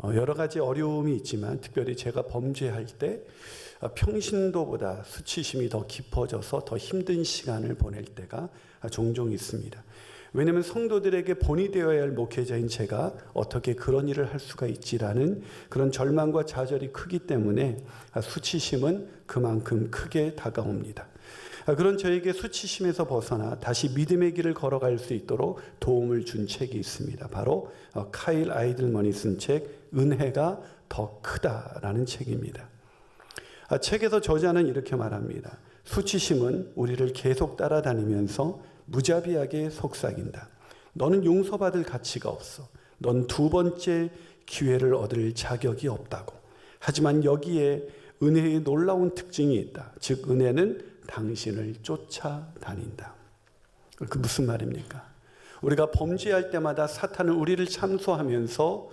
여러 가지 어려움이 있지만 특별히 제가 범죄할 때 평신도보다 수치심이 더 깊어져서 더 힘든 시간을 보낼 때가 종종 있습니다. 왜냐하면 성도들에게 본이 되어야 할 목회자인 제가 어떻게 그런 일을 할 수가 있지라는 그런 절망과 좌절이 크기 때문에 수치심은 그만큼 크게 다가옵니다. 그런 저에게 수치심에서 벗어나 다시 믿음의 길을 걸어갈 수 있도록 도움을 준 책이 있습니다. 바로 카일 아이들먼이 쓴 책 은혜가 더 크다라는 책입니다. 책에서 저자는 이렇게 말합니다. 수치심은 우리를 계속 따라다니면서 무자비하게 속삭인다. 너는 용서받을 가치가 없어. 넌 두 번째 기회를 얻을 자격이 없다고. 하지만 여기에 은혜의 놀라운 특징이 있다. 즉 은혜는 당신을 쫓아다닌다. 그 무슨 말입니까? 우리가 범죄할 때마다 사탄은 우리를 참소하면서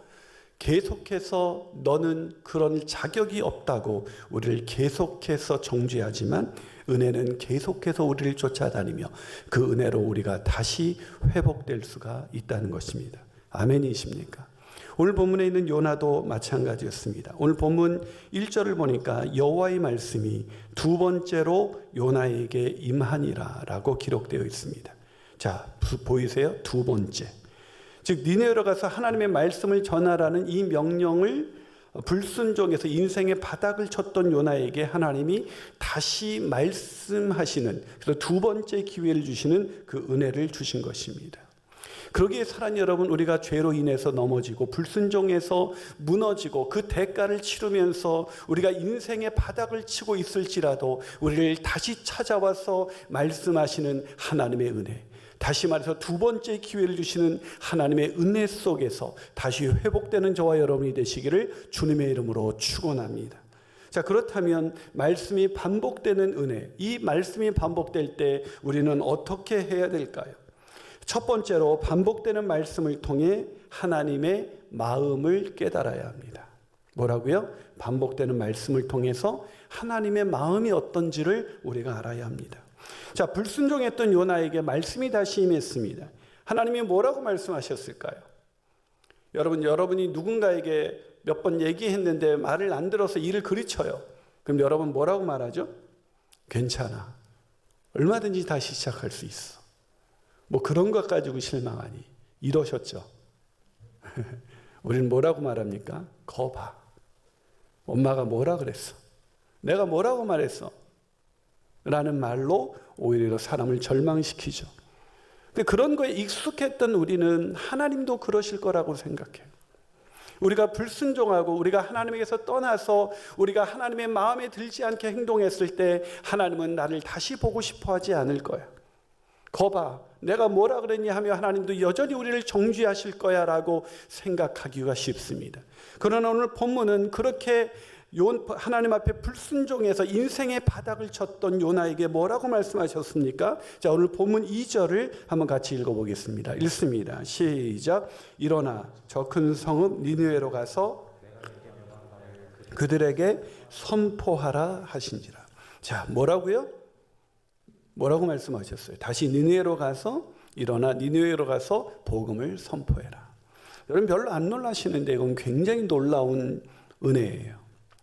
계속해서 너는 그런 자격이 없다고 우리를 계속해서 정죄하지만 은혜는 계속해서 우리를 쫓아다니며 그 은혜로 우리가 다시 회복될 수가 있다는 것입니다. 아멘이십니까? 오늘 본문에 있는 요나도 마찬가지였습니다. 오늘 본문 1절을 보니까 여호와의 말씀이 두 번째로 요나에게 임하니라 라고 기록되어 있습니다. 자, 보이세요? 두 번째. 즉 니네로 가서 하나님의 말씀을 전하라는 이 명령을 불순종해서 인생의 바닥을 쳤던 요나에게 하나님이 다시 말씀하시는, 그래서 두 번째 기회를 주시는 그 은혜를 주신 것입니다. 그러기에 사랑하는 여러분, 우리가 죄로 인해서 넘어지고 불순종해서 무너지고 그 대가를 치르면서 우리가 인생의 바닥을 치고 있을지라도 우리를 다시 찾아와서 말씀하시는 하나님의 은혜, 다시 말해서 두 번째 기회를 주시는 하나님의 은혜 속에서 다시 회복되는 저와 여러분이 되시기를 주님의 이름으로 축원합니다. 자, 그렇다면 말씀이 반복되는 은혜, 이 말씀이 반복될 때 우리는 어떻게 해야 될까요? 첫 번째로 반복되는 말씀을 통해 하나님의 마음을 깨달아야 합니다. 뭐라고요? 반복되는 말씀을 통해서 하나님의 마음이 어떤지를 우리가 알아야 합니다. 자, 불순종했던 요나에게 말씀이 다시 임했습니다. 하나님이 뭐라고 말씀하셨을까요? 여러분이 누군가에게 몇 번 얘기했는데 말을 안 들어서 일을 그르쳐요. 그럼 여러분 뭐라고 말하죠? 괜찮아. 얼마든지 다시 시작할 수 있어. 뭐 그런 것 가지고 실망하니 이러셨죠. 우리는 뭐라고 말합니까? 거봐. 엄마가 뭐라 그랬어? 내가 뭐라고 말했어? 라는 말로 오히려 사람을 절망시키죠. 근데 그런 거에 익숙했던 우리는 하나님도 그러실 거라고 생각해요. 우리가 불순종하고 우리가 하나님에게서 떠나서 우리가 하나님의 마음에 들지 않게 행동했을 때 하나님은 나를 다시 보고 싶어 하지 않을 거야. 거봐, 내가 뭐라 그랬니 하며 하나님도 여전히 우리를 정죄하실 거야 라고 생각하기가 쉽습니다. 그러나 오늘 본문은 그렇게 하나님 앞에 불순종해서 인생의 바닥을 쳤던 요나에게 뭐라고 말씀하셨습니까? 자, 오늘 본문 2절을 한번 같이 읽어보겠습니다. 읽습니다. 시작. 일어나 저 큰 성읍 니느웨로 가서 그들에게 선포하라 하신지라. 자, 뭐라고요? 뭐라고 말씀하셨어요? 다시 니느웨로 가서 일어나 니느웨로 가서 복음을 선포해라. 여러분 별로 안 놀라시는데 이건 굉장히 놀라운 은혜예요.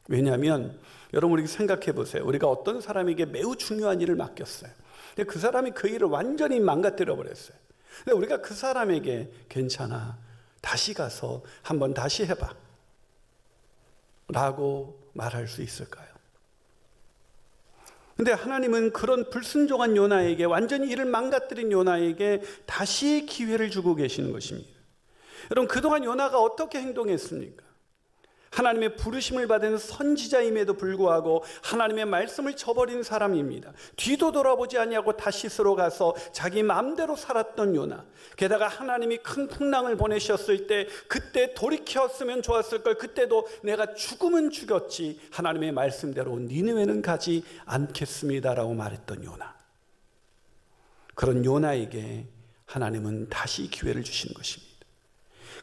왜냐하면 여러분 우리 생각해 보세요. 우리가 어떤 사람에게 매우 중요한 일을 맡겼어요. 근데 그 사람이 그 일을 완전히 망가뜨려 버렸어요. 근데 우리가 그 사람에게 괜찮아, 다시 가서 한번 다시 해봐 라고 말할 수 있을까요? 근데 하나님은 그런 불순종한 요나에게, 완전히 일을 망가뜨린 요나에게 다시 기회를 주고 계시는 것입니다. 여러분 그동안 요나가 어떻게 행동했습니까? 하나님의 부르심을 받은 선지자임에도 불구하고 하나님의 말씀을 저버린 사람입니다. 뒤도 돌아보지 아니하고 다시스로 가서 자기 마음대로 살았던 요나. 게다가 하나님이 큰 풍랑을 보내셨을 때 그때 돌이켰으면 좋았을 걸. 그때도 내가 죽으면 죽였지 하나님의 말씀대로 니느웨는 가지 않겠습니다라고 말했던 요나. 그런 요나에게 하나님은 다시 기회를 주신 것입니다.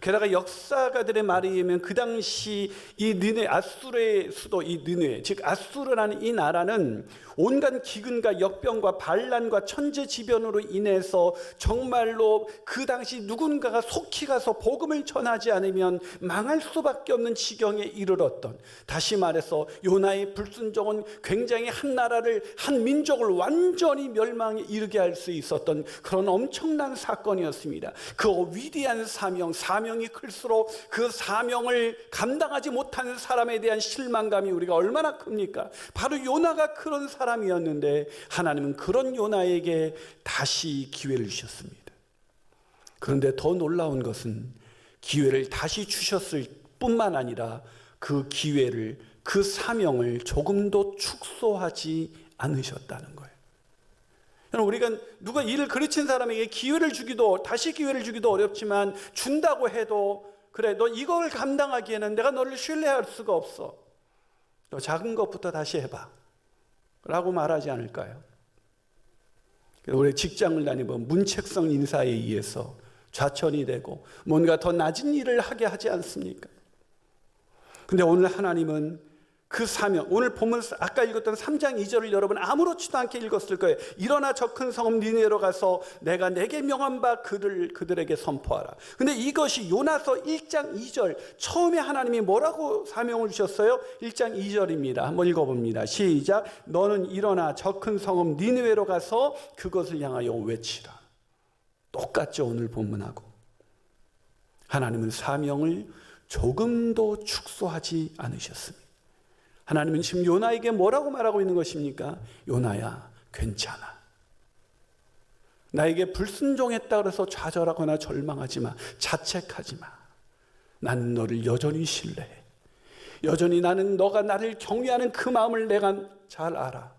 게다가 역사가들의 말에 의하면 그 당시 이 느네, 아수르의 수도 이 느네, 즉 아수르라는 이 나라는 온갖 기근과 역병과 반란과 천재지변으로 인해서 정말로 그 당시 누군가가 속히 가서 복음을 전하지 않으면 망할 수밖에 없는 지경에 이르렀던, 다시 말해서 요나의 불순종은 굉장히 한 나라를, 한 민족을 완전히 멸망에 이르게 할 수 있었던 그런 엄청난 사건이었습니다. 그 위대한 사명이 클수록 그 사명을 감당하지 못하는 사람에 대한 실망감이 우리가 얼마나 큽니까? 바로 요나가 그런 사람이었는데 하나님은 그런 요나에게 다시 기회를 주셨습니다. 그런데 더 놀라운 것은 기회를 다시 주셨을 뿐만 아니라 그 기회를, 그 사명을 조금도 축소하지 않으셨다는 거예요. 우리가 누가 일을 가르친 사람에게 기회를 주기도, 다시 기회를 주기도 어렵지만 준다고 해도 그래, 너 이걸 감당하기에는 내가 너를 신뢰할 수가 없어. 너 작은 것부터 다시 해봐 라고 말하지 않을까요? 우리 직장을 다니면 문책성 인사에 의해서 좌천이 되고 뭔가 더 낮은 일을 하게 하지 않습니까? 근데 오늘 하나님은 그 사명, 오늘 보면 아까 읽었던 3장 2절을 여러분 아무렇지도 않게 읽었을 거예요. 일어나 저 큰 성읍 니느웨로 가서 내가 내게 명한 바 그들에게 선포하라. 근데 이것이 요나서 1장 2절, 처음에 하나님이 뭐라고 사명을 주셨어요? 1장 2절입니다. 한번 읽어봅니다. 시작. 너는 일어나 저 큰 성읍 니느웨로 가서 그것을 향하여 외치라. 똑같죠, 오늘 본문하고. 하나님은 사명을 조금도 축소하지 않으셨습니다. 하나님은 지금 요나에게 뭐라고 말하고 있는 것입니까? 요나야, 괜찮아. 나에게 불순종했다 그래서 좌절하거나 절망하지 마. 자책하지 마. 나는 너를 여전히 신뢰해. 여전히 나는 너가 나를 경외하는 그 마음을 내가 잘 알아.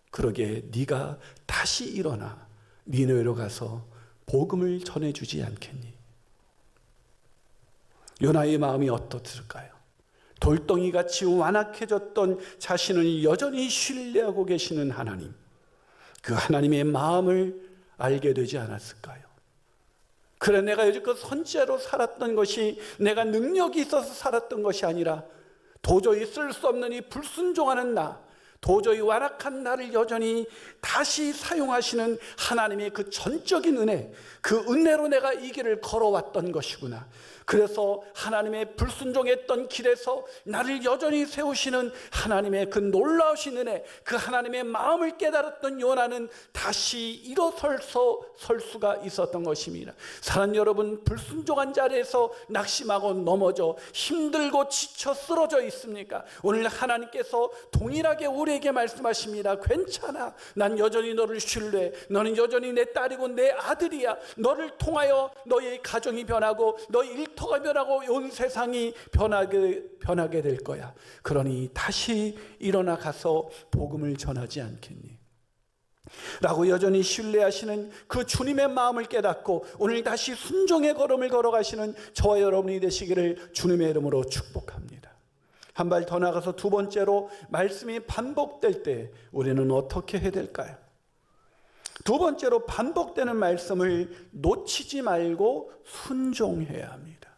그러기에 네가 다시 일어나 니느웨로 가서 복음을 전해주지 않겠니? 요나의 마음이 어떻을까요? 돌덩이같이 완악해졌던 자신을 여전히 신뢰하고 계시는 하나님, 그 하나님의 마음을 알게 되지 않았을까요? 그래, 내가 여지껏 선지자로 살았던 것이 내가 능력이 있어서 살았던 것이 아니라 도저히 쓸 수 없는 이 불순종하는 나, 도저히 완악한 나를 여전히 다시 사용하시는 하나님의 그 전적인 은혜, 그 은혜로 내가 이 길을 걸어왔던 것이구나. 그래서 하나님의 불순종했던 길에서 나를 여전히 세우시는 하나님의 그 놀라우신 은혜, 그 하나님의 마음을 깨달았던 요나는 다시 일어설 수가 있었던 것입니다. 사랑하는 여러분, 불순종한 자리에서 낙심하고 넘어져 힘들고 지쳐 쓰러져 있습니까? 오늘 하나님께서 동일하게 우리에게 말씀하십니다. 괜찮아. 난 여전히 너를 신뢰해. 너는 여전히 내 딸이고 내 아들이야. 너를 통하여 너의 가정이 변하고 너의 일터가 변하고 온 세상이 변하게 될 거야. 그러니 다시 일어나 가서 복음을 전하지 않겠니? 라고 여전히 신뢰하시는 그 주님의 마음을 깨닫고 오늘 다시 순종의 걸음을 걸어가시는 저와 여러분이 되시기를 주님의 이름으로 축복합니다. 한 발 더 나가서 두 번째로, 말씀이 반복될 때 우리는 어떻게 해야 될까요? 두 번째로, 반복되는 말씀을 놓치지 말고 순종해야 합니다.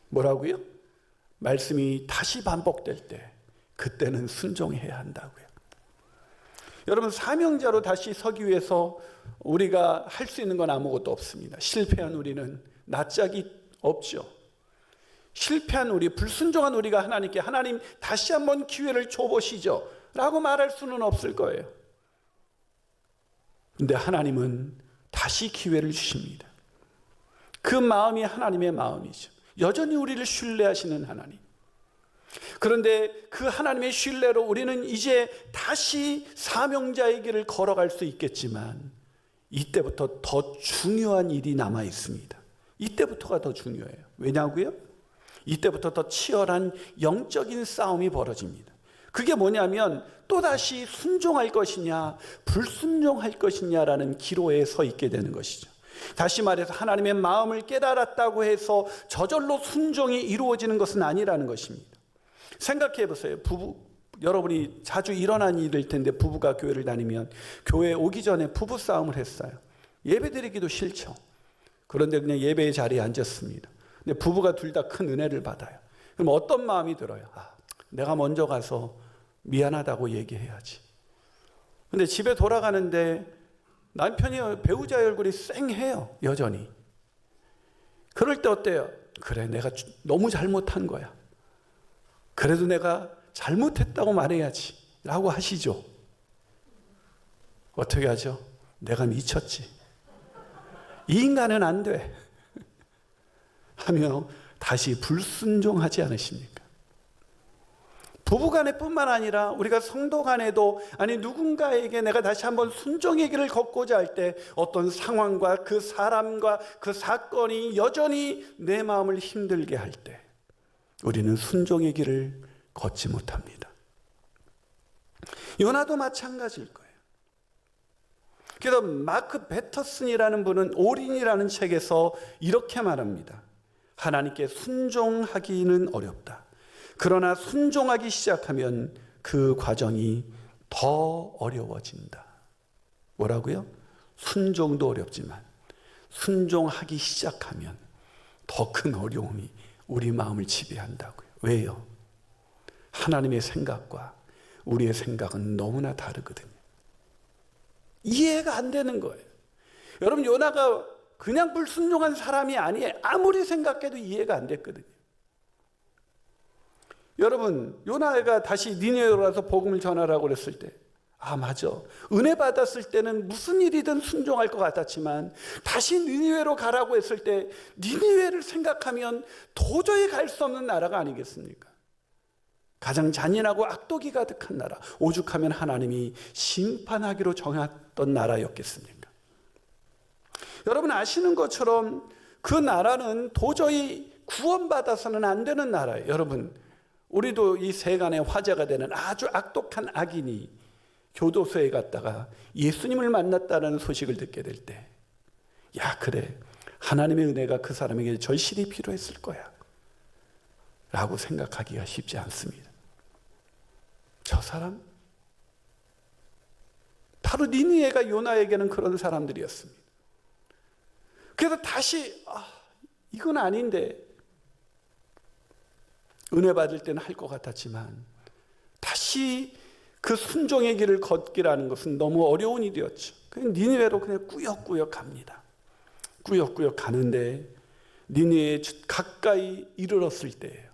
뭐라고요? 말씀이 다시 반복될 때 그때는 순종해야 한다고요. 여러분, 사명자로 다시 서기 위해서 우리가 할 수 있는 건 아무것도 없습니다. 실패한 우리는 낯짝이 없죠. 실패한 우리, 불순종한 우리가 하나님께 하나님 다시 한번 기회를 줘보시죠 라고 말할 수는 없을 거예요. 근데 하나님은 다시 기회를 주십니다. 그 마음이 하나님의 마음이죠. 여전히 우리를 신뢰하시는 하나님. 그런데 그 하나님의 신뢰로 우리는 이제 다시 사명자의 길을 걸어갈 수 있겠지만 이때부터 더 중요한 일이 남아 있습니다. 이때부터가 더 중요해요. 왜냐고요? 이때부터 더 치열한 영적인 싸움이 벌어집니다. 그게 뭐냐면 또다시 순종할 것이냐 불순종할 것이냐라는 기로에 서 있게 되는 것이죠. 다시 말해서 하나님의 마음을 깨달았다고 해서 저절로 순종이 이루어지는 것은 아니라는 것입니다. 생각해 보세요. 여러분이 자주 일어난 일일 텐데, 부부가 교회를 다니면 교회에 오기 전에 부부싸움을 했어요. 예배드리기도 싫죠. 그런데 그냥 예배의 자리에 앉았습니다. 근데 부부가 둘 다 큰 은혜를 받아요. 그럼 어떤 마음이 들어요? 내가 먼저 가서 미안하다고 얘기해야지. 근데 집에 돌아가는데 남편이 배우자의 얼굴이 쌩해요. 여전히. 그럴 때 어때요? 그래, 내가 너무 잘못한 거야. 그래도 내가 잘못했다고 말해야지 라고 하시죠. 어떻게 하죠? 내가 미쳤지. 이 인간은 안 돼 하며 다시 불순종하지 않으십니까? 부부간에 뿐만 아니라 우리가 성도 간에도, 아니 누군가에게 내가 다시 한번 순종의 길을 걷고자 할 때 어떤 상황과 그 사람과 그 사건이 여전히 내 마음을 힘들게 할 때 우리는 순종의 길을 걷지 못합니다. 요나도 마찬가지일 거예요. 그래서 마크 베터슨이라는 분은 올인이라는 책에서 이렇게 말합니다. 하나님께 순종하기는 어렵다. 그러나 순종하기 시작하면 그 과정이 더 어려워진다. 뭐라고요? 순종도 어렵지만 순종하기 시작하면 더 큰 어려움이 우리 마음을 지배한다고요. 왜요? 하나님의 생각과 우리의 생각은 너무나 다르거든요. 이해가 안 되는 거예요. 여러분, 요나가 그냥 불순종한 사람이 아니에요. 아무리 생각해도 이해가 안 됐거든요. 여러분, 요나가 다시 니느웨로 가서 복음을 전하라고 그랬을 때, 맞아. 은혜 받았을 때는 무슨 일이든 순종할 것 같았지만 다시 니느웨로 가라고 했을 때 니느웨를 생각하면 도저히 갈 수 없는 나라가 아니겠습니까? 가장 잔인하고 악독이 가득한 나라, 오죽하면 하나님이 심판하기로 정했던 나라였겠습니까? 여러분 아시는 것처럼 그 나라는 도저히 구원받아서는 안 되는 나라예요. 여러분, 우리도 이 세간의 화제가 되는 아주 악독한 악인이 교도소에 갔다가 예수님을 만났다는 소식을 듣게 될 때, 야, 그래, 하나님의 은혜가 그 사람에게 절실히 필요했을 거야 라고 생각하기가 쉽지 않습니다. 저 사람? 바로 니느웨가 요나에게는 그런 사람들이었습니다. 그래서 다시 이건 아닌데, 은혜 받을 때는 할 것 같았지만 다시 그 순종의 길을 걷기라는 것은 너무 어려운 일이었죠. 그냥 니느웨로 그냥 꾸역꾸역 갑니다. 꾸역꾸역 가는데 니느웨에 가까이 이르렀을 때예요.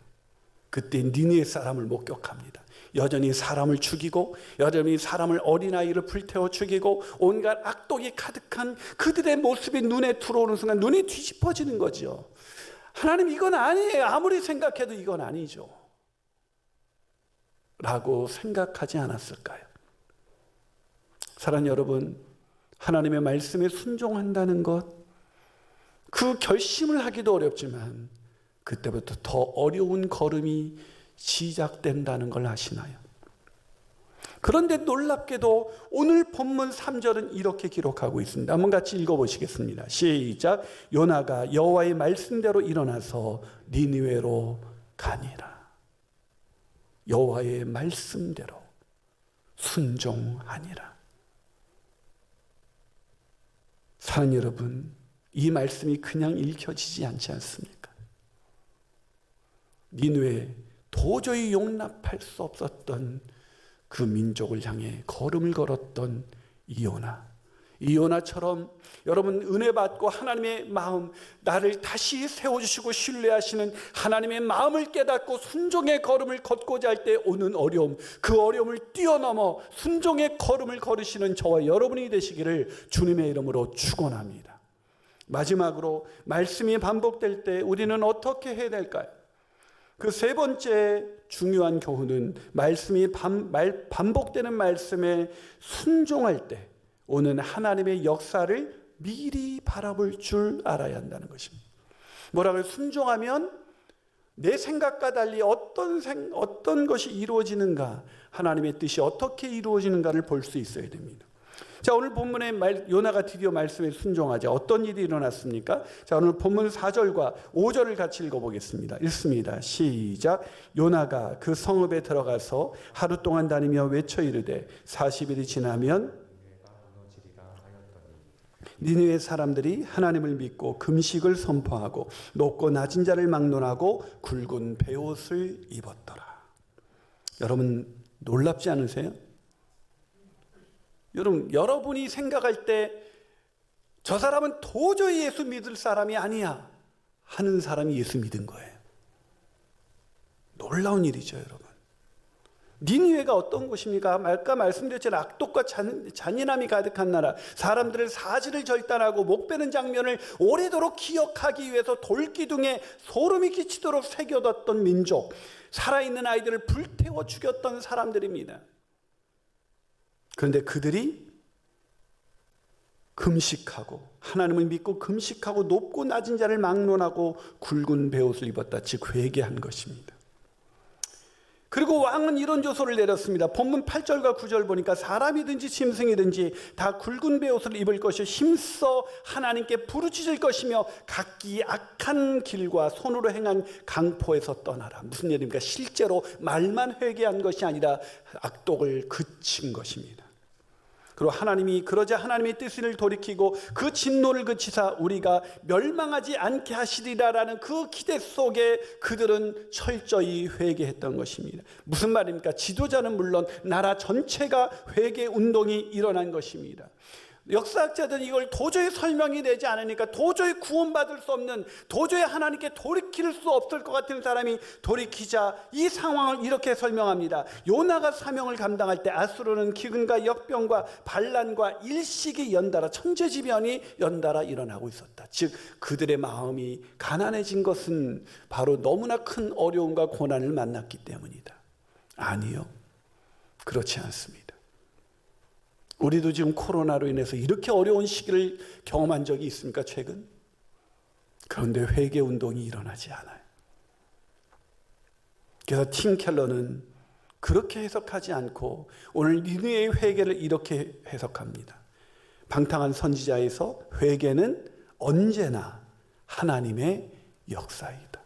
그때 니느웨 사람을 목격합니다. 여전히 사람을 죽이고, 여전히 사람을, 어린아이를 불태워 죽이고, 온갖 악독이 가득한 그들의 모습이 눈에 들어오는 순간 눈이 뒤집어지는 거죠. 하나님, 이건 아니에요. 아무리 생각해도 이건 아니죠 라고 생각하지 않았을까요? 사랑하는 여러분, 하나님의 말씀에 순종한다는 것, 그 결심을 하기도 어렵지만 그때부터 더 어려운 걸음이 시작된다는 걸 아시나요? 그런데 놀랍게도 오늘 본문 3절은 이렇게 기록하고 있습니다. 한번 같이 읽어보시겠습니다. 시작. 요나가 여호와의 말씀대로 일어나서 니느웨로 가니라. 여호와의 말씀대로 순종하니라. 사랑하는 여러분, 이 말씀이 그냥 읽혀지지 않지 않습니까? 니느웨, 도저히 용납할 수 없었던 그 민족을 향해 걸음을 걸었던 이 요나처럼 여러분, 은혜 받고 하나님의 마음, 나를 다시 세워주시고 신뢰하시는 하나님의 마음을 깨닫고 순종의 걸음을 걷고자 할 때 오는 어려움, 그 어려움을 뛰어넘어 순종의 걸음을 걸으시는 저와 여러분이 되시기를 주님의 이름으로 축원합니다. 마지막으로, 말씀이 반복될 때 우리는 어떻게 해야 될까요? 그 세 번째 중요한 교훈은 말씀이 반복되는 말씀에 순종할 때 오는 하나님의 역사를 미리 바라볼 줄 알아야 한다는 것입니다. 뭐라고요? 순종하면 내 생각과 달리 어떤 것이 이루어지는가, 하나님의 뜻이 어떻게 이루어지는가를 볼 수 있어야 됩니다. 자, 오늘 본문에 요나가 드디어 말씀에 순종하자. 어떤 일이 일어났습니까? 자, 오늘 본문 4절과 5절을 같이 읽어보겠습니다. 읽습니다. 시작. 요나가 그 성읍에 들어가서 하루 동안 다니며 외쳐 이르되 40일이 지나면 니느웨 사람들이 하나님을 믿고 금식을 선포하고 높고 낮은 자를 막론하고 굵은 베옷을 입었더라. 여러분 놀랍지 않으세요? 여러분이 생각할 때 저 사람은 도저히 예수 믿을 사람이 아니야 하는 사람이 예수 믿은 거예요. 놀라운 일이죠, 여러분. 니느웨가 어떤 곳입니까? 아까 말씀드렸지만 악독과 잔인함이 가득한 나라, 사람들을 사지를 절단하고 목 베는 장면을 오래도록 기억하기 위해서 돌기둥에 소름이 끼치도록 새겨뒀던 민족, 살아있는 아이들을 불태워 죽였던 사람들입니다. 그런데 그들이 금식하고 하나님을 믿고 금식하고 높고 낮은 자를 막론하고 굵은 베옷을 입었다, 즉 회개한 것입니다. 그리고 왕은 이런 조서를 내렸습니다. 본문 8절과 9절 보니까 사람이든지 짐승이든지 다 굵은 베옷을 입을 것이요 힘써 하나님께 부르짖을 것이며 각기 악한 길과 손으로 행한 강포에서 떠나라. 무슨 얘기입니까? 실제로 말만 회개한 것이 아니라 악독을 그친 것입니다. 그리고 그러자 하나님의 뜻을 돌이키고 그 진노를 그치사 우리가 멸망하지 않게 하시리라라는 그 기대 속에 그들은 철저히 회개했던 것입니다. 무슨 말입니까? 지도자는 물론 나라 전체가 회개 운동이 일어난 것입니다. 역사학자들은 이걸 도저히 설명이 되지 않으니까 도저히 구원받을 수 없는, 도저히 하나님께 돌이킬 수 없을 것 같은 사람이 돌이키자 이 상황을 이렇게 설명합니다. 요나가 사명을 감당할 때 아수르는 기근과 역병과 반란과 일식이 연달아, 천재지변이 연달아 일어나고 있었다. 즉 그들의 마음이 가난해진 것은 바로 너무나 큰 어려움과 고난을 만났기 때문이다. 아니요, 그렇지 않습니다. 우리도 지금 코로나로 인해서 이렇게 어려운 시기를 경험한 적이 있습니까, 최근? 그런데 회개 운동이 일어나지 않아요. 그래서 팀 켈러는 그렇게 해석하지 않고 오늘 니느웨의 회개를 이렇게 해석합니다. 방탕한 선지자에서 회개는 언제나 하나님의 역사이다.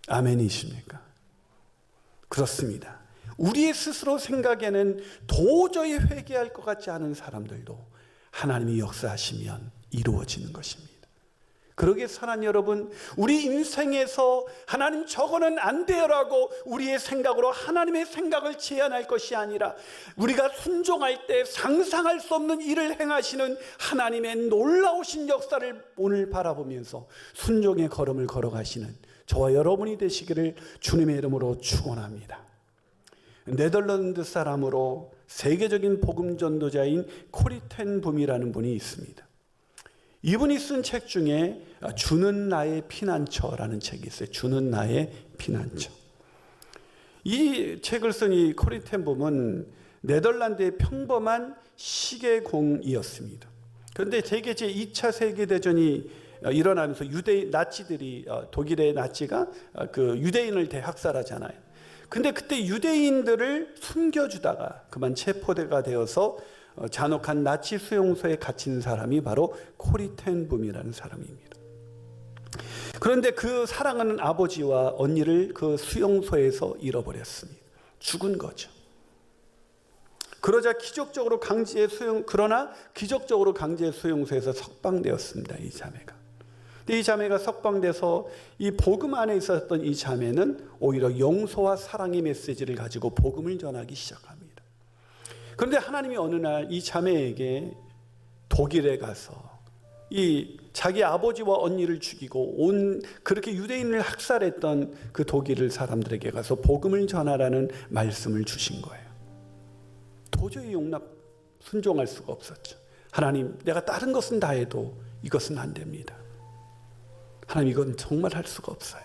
아멘이십니까? 그렇습니다. 우리의 스스로 생각에는 도저히 회개할 것 같지 않은 사람들도 하나님이 역사하시면 이루어지는 것입니다. 그러기에 사랑하는 여러분, 우리 인생에서 하나님 저거는 안 돼요라고 우리의 생각으로 하나님의 생각을 제한할 것이 아니라 우리가 순종할 때 상상할 수 없는 일을 행하시는 하나님의 놀라우신 역사를 오늘 바라보면서 순종의 걸음을 걸어가시는 저와 여러분이 되시기를 주님의 이름으로 축원합니다. 네덜란드 사람으로 세계적인 복음 전도자인 코리 텐 붐이라는 분이 있습니다. 이분이 쓴 책 중에 주는 나의 피난처라는 책이 있어요. 주는 나의 피난처. 이 책을 쓴 이 코리 텐 붐은 네덜란드의 평범한 시계공이었습니다. 그런데 세계 제2차 세계대전이 일어나면서 독일의 나치가 그 유대인을 대학살하잖아요. 근데 그때 유대인들을 숨겨주다가 그만 체포가 되어서 잔혹한 나치 수용소에 갇힌 사람이 바로 코리 텐 붐이라는 사람입니다. 그런데 그 사랑하는 아버지와 언니를 그 수용소에서 잃어버렸습니다. 죽은 거죠. 그러자 기적적으로 강제 수용소에서 석방되었습니다. 이 자매가. 이 자매가 석방돼서 이 복음 안에 있었던 이 자매는 오히려 용서와 사랑의 메시지를 가지고 복음을 전하기 시작합니다. 그런데 하나님이 어느 날 이 자매에게 독일에 가서 이 자기 아버지와 언니를 죽이고 그렇게 유대인을 학살했던 그 독일 사람들에게 가서 복음을 전하라는 말씀을 주신 거예요. 도저히 순종할 수가 없었죠. 하나님, 내가 다른 것은 다 해도 이것은 안 됩니다. 하나님, 이건 정말 할 수가 없어요.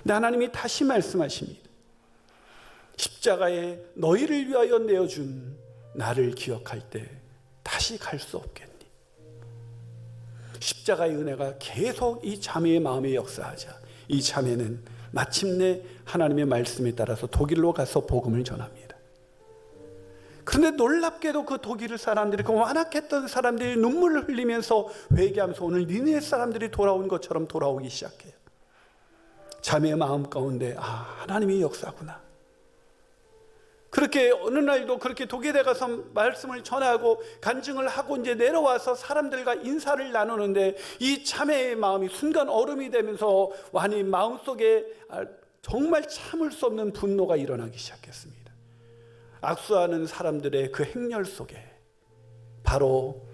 근데 하나님이 다시 말씀하십니다. 십자가에 너희를 위하여 내어준 나를 기억할 때 다시 갈 수 없겠니? 십자가의 은혜가 계속 이 자매의 마음에 역사하자 이 자매는 마침내 하나님의 말씀에 따라서 독일로 가서 복음을 전합니다. 그런데 놀랍게도 그 독일 사람들이, 그 완악했던 사람들이 눈물을 흘리면서 회개하면서 오늘 니느웨 사람들이 돌아온 것처럼 돌아오기 시작해요. 자매의 마음 가운데 하나님의 역사구나. 그렇게 어느 날도 그렇게 독일에 가서 말씀을 전하고 간증을 하고 이제 내려와서 사람들과 인사를 나누는데 이 자매의 마음이 순간 얼음이 되면서 완히 마음속에 정말 참을 수 없는 분노가 일어나기 시작했습니다. 악수하는 사람들의 그 행렬 속에 바로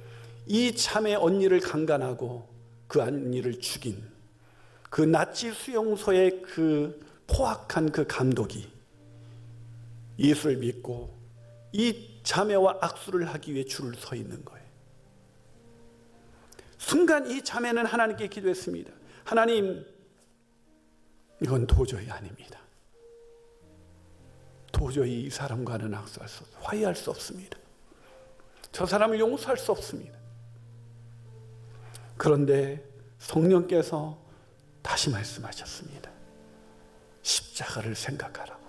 이 자매 언니를 강간하고 그 언니를 죽인 그 나치 수용소의 그 포악한 그 감독이 예수를 믿고 이 자매와 악수를 하기 위해 줄을 서 있는 거예요. 순간 이 자매는 하나님께 기도했습니다. 하나님, 이건 도저히 아닙니다. 도저히 이 사람과는 악수할 수 없습니다. 화해할 수 없습니다. 저 사람을 용서할 수 없습니다. 그런데 성령께서 다시 말씀하셨습니다. 십자가를 생각하라고.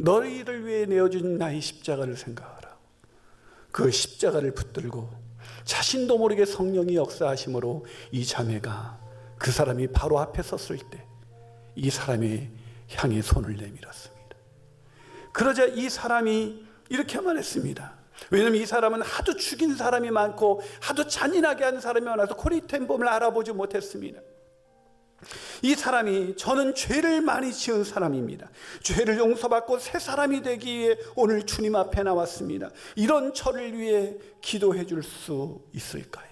너희를 위해 내어준 나의 십자가를 생각하라고. 그 십자가를 붙들고 자신도 모르게 성령이 역사하심으로 이 자매가 그 사람이 바로 앞에 섰을 때 이 사람의 향해 손을 내밀었습니다. 그러자 이 사람이 이렇게 말했습니다. 왜냐하면 이 사람은 하도 죽인 사람이 많고 하도 잔인하게 한 사람이 많아서 코리텐범을 알아보지 못했습니다. 이 사람이 저는 죄를 많이 지은 사람입니다. 죄를 용서받고 새 사람이 되기 위해 오늘 주님 앞에 나왔습니다. 이런 저를 위해 기도해 줄 수 있을까요?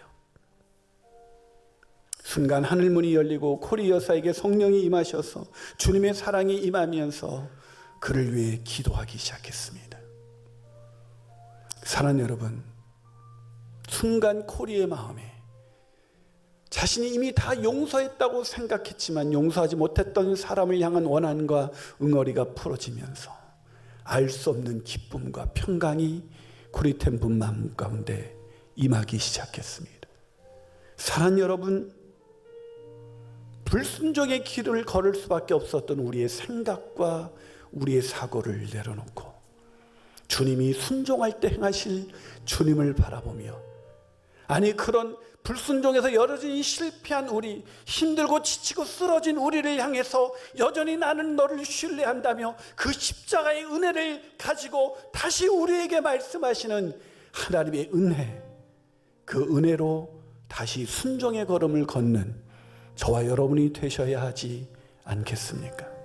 순간 하늘문이 열리고 코리 여사에게 성령이 임하셔서 주님의 사랑이 임하면서 그를 위해 기도하기 시작했습니다. 사랑하는 여러분, 순간 코리의 마음에 자신이 이미 다 용서했다고 생각했지만 용서하지 못했던 사람을 향한 원한과 응어리가 풀어지면서 알 수 없는 기쁨과 평강이 코리텐 분 마음 가운데 임하기 시작했습니다. 사랑하는 여러분, 불순종의 길을 걸을 수밖에 없었던 우리의 생각과 우리의 사고를 내려놓고 주님이 순종할 때 행하실 주님을 바라보며, 아니 그런 불순종에서 여전히 실패한 우리, 힘들고 지치고 쓰러진 우리를 향해서 여전히 나는 너를 신뢰한다며 그 십자가의 은혜를 가지고 다시 우리에게 말씀하시는 하나님의 은혜, 그 은혜로 다시 순종의 걸음을 걷는 저와 여러분이 되셔야 하지 않겠습니까?